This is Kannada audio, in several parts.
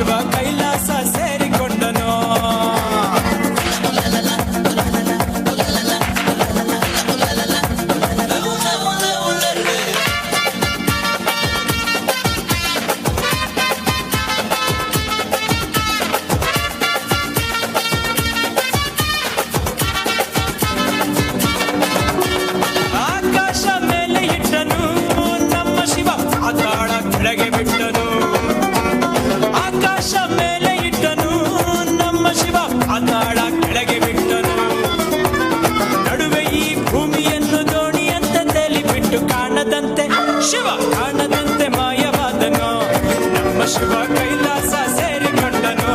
ಶಿವ ಕೈಲಾಸ ಸೇರಿಕೊಂಡನು. ಆಕಾಶ ಮೇಲೆ ಇಟ್ಟನು ನಮ್ಮ ಶಿವ ಪಾತಾಳ ಕೆಳಗೆ ಬಿಟ್ಟನು. ಆಕಾಶ ಮೇಲೆ ಇಟ್ಟನು ನಮ್ಮ ಶಿವ ಪಾತಾಳ ಕೆಳಗೆ ಬಿಟ್ಟನು. ನಡುವೆ ಈ ಭೂಮಿಯನ್ನು ದೋಣಿಯಂತೆ ತೇಲಿ ಬಿಟ್ಟು ಕಾಣದಂತೆ ಶಿವ ಕಾಣದಂತೆ ಮಾಯವಾದನು. ನಮ್ಮ ಶಿವ ಕೈಲಾಸ ಸೇರಿಕೊಂಡನು.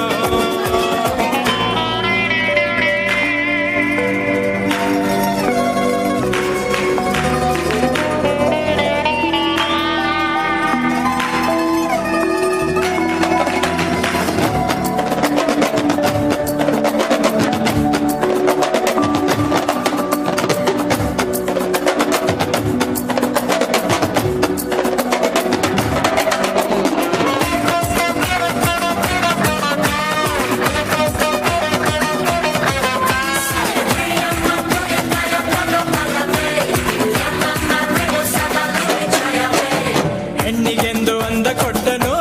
ಹೆಣ್ಣಿಗೆಂದು ಅಂದ ಕೊಟ್ಟನು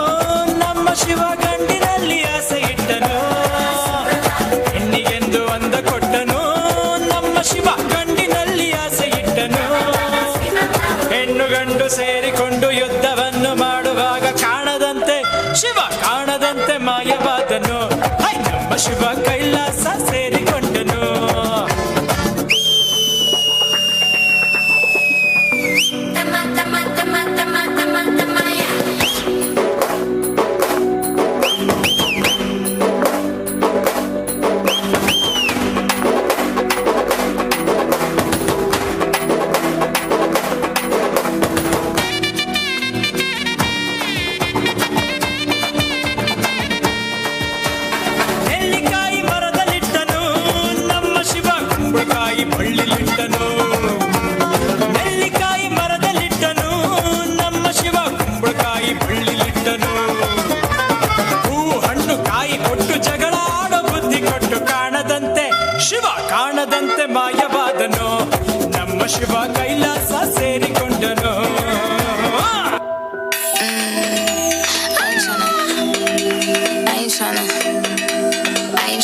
ನಮ್ಮ ಶಿವ ಗಂಡಿನಲ್ಲಿ ಆಸೆ ಇಟ್ಟನು. ಹೆಣ್ಣಿಗೆಂದು ಅಂದ ಕೊಟ್ಟನು ನಮ್ಮ ಶಿವ ಗಂಡಿನಲ್ಲಿ ಆಸೆ ಇಟ್ಟನು. ಹೆಣ್ಣು ಗಂಡು ಸೇರಿಕೊಂಡು ಯುದ್ಧವನ್ನು ಮಾಡುವಾಗ ಕಾಣದಂತೆ ಶಿವ ಕಾಣದಂತೆ ಮಾಯವಾದನು. ನಮ್ಮ ಶಿವ ಕೈಲಾಸ ಸೇರಿಕೊಂಡನು. ನೆಲ್ಲಿಕಾಯಿ ಮರದಲ್ಲಿಟ್ಟನು ನಮ್ಮ ಶಿವ ಕುಂಬಳಕಾಯಿ ಬಳ್ಳಿಲಿಟ್ಟನು. ನೆಲ್ಲಿಕಾಯಿ ಮರದಲ್ಲಿಟ್ಟನು ನಮ್ಮ ಶಿವ ಕುಂಬಳಕಾಯಿ ಬಳ್ಳಿಲಿಟ್ಟನು. ಹೂ ಹಣ್ಣು ಕಾಯಿ ಕೊಟ್ಟು ಜಗಳ ಆಡೋ ಬುದ್ಧಿ ಕೊಟ್ಟು ಕಾಣದಂತೆ ಶಿವ ಕಾಣದಂತೆ ಮಾಯವಾದನು. ನಮ್ಮ ಶಿವ ಕೈಲಾಸ